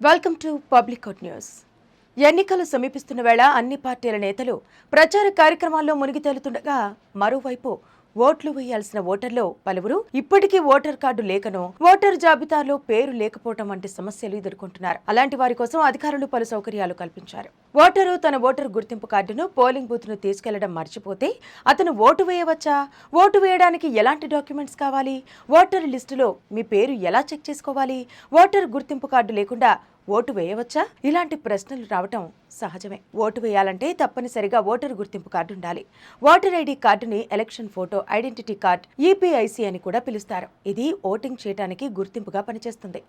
Welcome to public quote news. ఎన్నికలు సమీపిస్తున్న వేళ అన్ని పార్టీల నేతలు ప్రచార కార్యక్రమాల్లో మునిగి తేలుతుండగా మరోవైపు ఓట్లు వేయాల్సిన ఓటర్లు పలువురు ఇప్పటికీ ఓటర్ కార్డు లేకనో ఓటర్ జాబితాలో పేరు లేకపోవడం వంటి సమస్యలు ఎదుర్కొంటున్నారు. అలాంటి వారి కోసం అధికారులు పలు సౌకర్యాలు కల్పించారు. ఓటరు తన ఓటరు గుర్తింపు కార్డును పోలింగ్ బూత్ ను తీసుకెళ్లడం మర్చిపోతే అతను ఓటు వేయవచ్చా? ఓటు వేయడానికి ఎలాంటి డాక్యుమెంట్స్ కావాలి? ఓటర్ లిస్టులో మీ పేరు ఎలా చెక్ చేసుకోవాలి? ఓటర్ గుర్తింపు కార్డు లేకుండా ఓటు వేయవచ్చా? ఇలాంటి ప్రశ్నలు రావటం సహజమే. ఓటు వేయాలంటే తప్పనిసరిగా ఓటరు గుర్తింపు కార్డు ఉండాలి. ఓటర్ ఐడి కార్డుని election photo identity card EPIC అని కూడా పిలుస్తారు. ఇది ఓటింగ్ చేయడానికి గుర్తింపుగా పనిచేస్తుంది.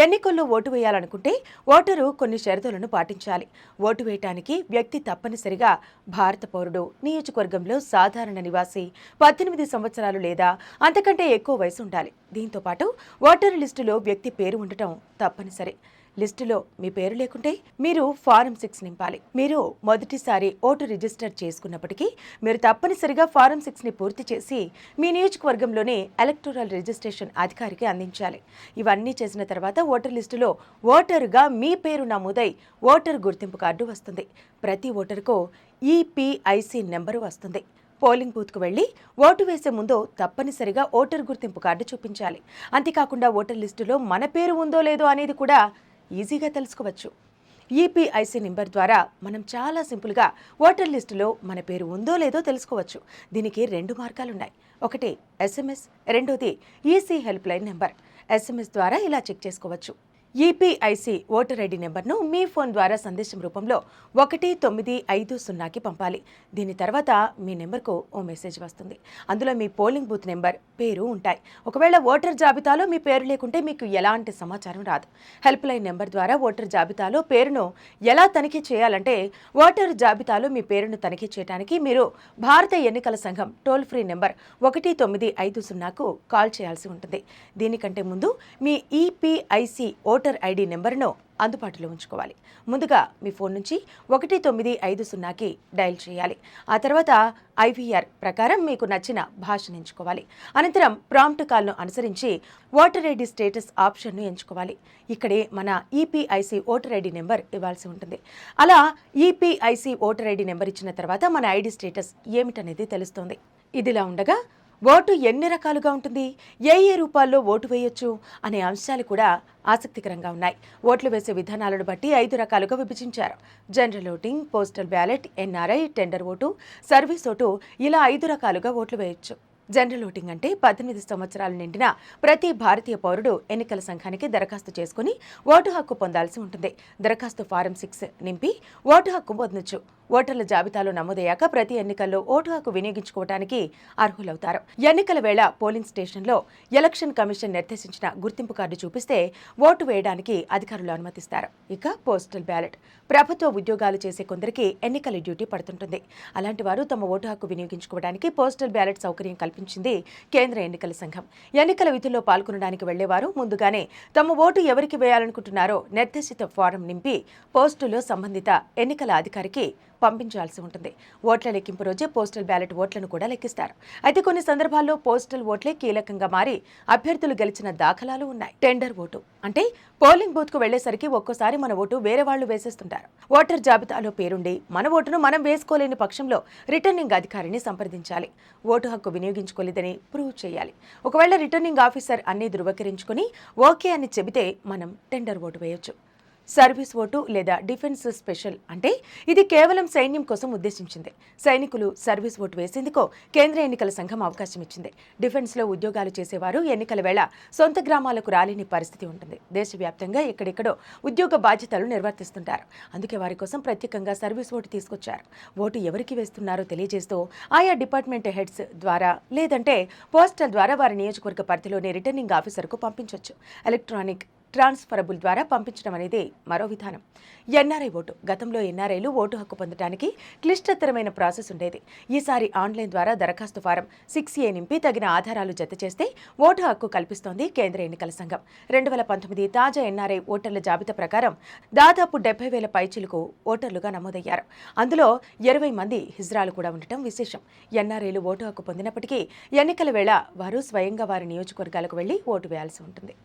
ఎన్నికల్లో ఓటు వేయాలనుకుంటే ఓటరు కొన్ని షరతులను పాటించాలి. ఓటు వేయటానికి వ్యక్తి తప్పనిసరిగా భారత పౌరుడు, నియోజకవర్గంలో సాధారణ నివాసి, 18 సంవత్సరాలు లేదా అంతకంటే ఎక్కువ వయసు ఉండాలి. దీంతో పాటు ఓటరు లిస్టులో వ్యక్తి పేరు ఉండటం తప్పనిసరి. లిస్టులో మీ పేరు లేకుంటే మీరు ఫారం 6 నింపాలి. మీరు మొదటిసారి ఓటు రిజిస్టర్ చేసుకున్నప్పటికీ మీరు తప్పనిసరిగా ఫారం 6ని పూర్తి చేసి మీ నియోజకవర్గంలోనే ఎలక్టోరల్ రిజిస్ట్రేషన్ అధికారికి అందించాలి. ఇవన్నీ చేసిన తర్వాత ఓటర్ లిస్టులో ఓటరుగా మీ పేరు నమోదై ఓటర్ గుర్తింపు కార్డు వస్తుంది. ప్రతి ఓటరుకు ఈపీఐసి నెంబరు వస్తుంది. పోలింగ్ బూత్కు వెళ్లి ఓటు వేసే ముందు తప్పనిసరిగా ఓటర్ గుర్తింపు కార్డు చూపించాలి. అంతేకాకుండా ఓటర్ లిస్టులో మన పేరు ఉందో లేదో అనేది కూడా ఈజీగా తెలుసుకోవచ్చు. ఈపీఐసి నెంబర్ ద్వారా మనం చాలా సింపుల్గా ఓటర్ లిస్టులో మన పేరు ఉందో లేదో తెలుసుకోవచ్చు. దీనికి 2 మార్గాలున్నాయి. ఒకటి SMS, రెండోది EC help line number. SMS ద్వారా ఇలా చెక్ చేసుకోవచ్చు. ఈపీఐసి ఓటర్ ఐడి నెంబర్ను మీ ఫోన్ ద్వారా సందేశం రూపంలో 1950కి పంపాలి. దీని తర్వాత మీ నెంబర్కు ఓ మెసేజ్ వస్తుంది. అందులో మీ పోలింగ్ బూత్ నెంబర్, పేరు ఉంటాయి. ఒకవేళ ఓటర్ జాబితాలో మీ పేరు లేకుంటే మీకు ఎలాంటి సమాచారం రాదు. హెల్ప్ లైన్ నెంబర్ ద్వారా ఓటర్ జాబితాలో పేరును ఎలా తనిఖీ చేయాలంటే ఓటర్ జాబితాలో మీ పేరును తనిఖీ చేయడానికి మీరు భారత ఎన్నికల సంఘం టోల్ ఫ్రీ నెంబర్ 1950కు కాల్ చేయాల్సి ఉంటుంది. దీనికంటే ముందు మీ ఈపీఐసి ఓటర్ ఐడి నెంబర్ను అందుబాటులో ఉంచుకోవాలి. ముందుగా మీ ఫోన్ నుంచి 1950కి డయల్ చేయాలి. ఆ తర్వాత ఐవీఆర్ ప్రకారం మీకు నచ్చిన భాషను ఎంచుకోవాలి. అనంతరం ప్రాంప్ట్ కాల్ను అనుసరించి ఓటర్ ఐడి స్టేటస్ ఆప్షన్ను ఎంచుకోవాలి. ఇక్కడే మన ఈపీఐసి ఓటర్ ఐడి నెంబర్ ఇవ్వాల్సి ఉంటుంది. అలా ఈపీఐసి ఓటర్ ఐడి నెంబర్ ఇచ్చిన తర్వాత మన ఐడి స్టేటస్ ఏమిటనేది తెలుస్తుంది. ఇదిలా ఉండగా ఓటు ఎన్ని రకాలుగా ఉంటుంది, ఏ రూపాల్లో ఓటు వేయొచ్చు అనే అంశాలు కూడా ఆసక్తికరంగా ఉన్నాయి. ఓట్లు వేసే విధానాలను బట్టి 5 రకాలుగా విభజించారు. General voting, postal ballot, NRI, tender vote, service vote, ఇలా 5 రకాలుగా ఓట్లు వేయొచ్చు. జనరల్ ఓటింగ్ అంటే 18 సంవత్సరాలు నిండిన ప్రతి భారతీయ పౌరుడు ఎన్నికల సంఘానికి దరఖాస్తు చేసుకుని ఓటు హక్కు పొందాల్సి ఉంటుంది. దరఖాస్తు ఫారం 6 నింపి ఓటు హక్కు పొందొచ్చు. ఓటర్ల జాబితాలో నమోదయ్యాక ప్రతి ఎన్నికల్లో ఓటు హక్కు వినియోగించుకోవడానికి అర్హులవుతారు. ఎన్నికల వేళ పోలింగ్ స్టేషన్లో ఎలక్షన్ కమిషన్ నిర్దేశించిన గుర్తింపు కార్డు చూపిస్తే ఓటు వేయడానికి అధికారులు అనుమతిస్తారు. ఇక పోస్టల్ బ్యాలెట్, ప్రభుత్వ ఉద్యోగాలు చేసే కొందరికి ఎన్నికల డ్యూటీ పడుతుంటుంది. అలాంటి వారు తమ ఓటు హక్కు వినియోగించుకోవడానికి పోస్టల్ బ్యాలెట్ సౌకర్యం కల్పించింది కేంద్ర ఎన్నికల సంఘం. ఎన్నికల విధుల్లో పాల్గొనడానికి వెళ్లేవారు ముందుగానే తమ ఓటు ఎవరికి వేయాలనుకుంటున్నారో నిర్దేశిత ఫారం నింపి పోస్టులో సంబంధిత ఎన్నికల అధికారికి పంపించాల్సి ఉంటుంది. ఓట్ల లెక్కింపు రోజే పోస్టల్ బ్యాలెట్ ఓట్లను కూడా లెక్కిస్తారు. అయితే కొన్ని సందర్భాల్లో పోస్టల్ ఓట్లే కీలకంగా మారి అభ్యర్థులు గెలిచిన దాఖలాలు ఉన్నాయి. టెండర్ ఓటు అంటే పోలింగ్ బూత్ కు వెళ్లేసరికి ఒక్కోసారి మన ఓటు వేరే వాళ్లు వేసేస్తుంటారు. ఓటర్ జాబితాలో పేరుండి మన ఓటును మనం వేసుకోలేని పక్షంలో రిటర్నింగ్ అధికారిని సంప్రదించాలి. ఓటు హక్కు వినియోగించుకోలేదని ప్రూవ్ చేయాలి. ఒకవేళ రిటర్నింగ్ ఆఫీసర్ అన్ని ధృవీకరించుకుని ఓకే అని చెబితే మనం టెండర్ ఓటు వేయొచ్చు. సర్వీస్ ఓటు లేదా డిఫెన్స్ స్పెషల్ అంటే ఇది కేవలం సైన్యం కోసం ఉద్దేశించింది. సైనికులు సర్వీస్ ఓటు వేసేందుకు కేంద్ర ఎన్నికల సంఘం అవకాశం ఇచ్చింది. డిఫెన్స్లో ఉద్యోగాలు చేసేవారు ఎన్నికల వేళ సొంత గ్రామాలకు రాలేని పరిస్థితి ఉంటుంది. దేశవ్యాప్తంగా ఎక్కడెక్కడో ఉద్యోగ బాధ్యతలు నిర్వర్తిస్తుంటారు. అందుకే వారి కోసం ప్రత్యేకంగా సర్వీస్ ఓటు తీసుకొచ్చారు. ఓటు ఎవరికి వేస్తున్నారో తెలియజేస్తూ ఆయా డిపార్ట్మెంట్ హెడ్స్ ద్వారా లేదంటే పోస్టల్ ద్వారా వారి నియోజకవర్గ పరిధిలోని రిటర్నింగ్ ఆఫీసర్కు పంపించవచ్చు. ఎలక్ట్రానిక్ ట్రాన్స్ఫరబుల్ ద్వారా పంపించడం అనేది మరో విధానం. ఎన్ఆర్ఐ ఓటు, గతంలో ఎన్ఆర్ఐలు ఓటు హక్కు పొందడానికి క్లిష్టతరమైన ప్రాసెస్ ఉండేది. ఈసారి ఆన్లైన్ ద్వారా దరఖాస్తు ఫారం 6A నింపి తగిన ఆధారాలు జత చేస్తే ఓటు హక్కు కల్పిస్తోంది కేంద్ర ఎన్నికల సంఘం. 2019 తాజా ఎన్ఆర్ఐ ఓటర్ల జాబితా ప్రకారం దాదాపు 70,000 పైచిలకు ఓటర్లుగా నమోదయ్యారు. అందులో 20 మంది హిజ్రాలు కూడా ఉండటం విశేషం. ఎన్ఆర్ఐలు ఓటు హక్కు పొందినప్పటికీ ఎన్నికల వేళ వారు స్వయంగా వారి నియోజకవర్గాలకు వెళ్లి ఓటు వేయాల్సి ఉంటుంది.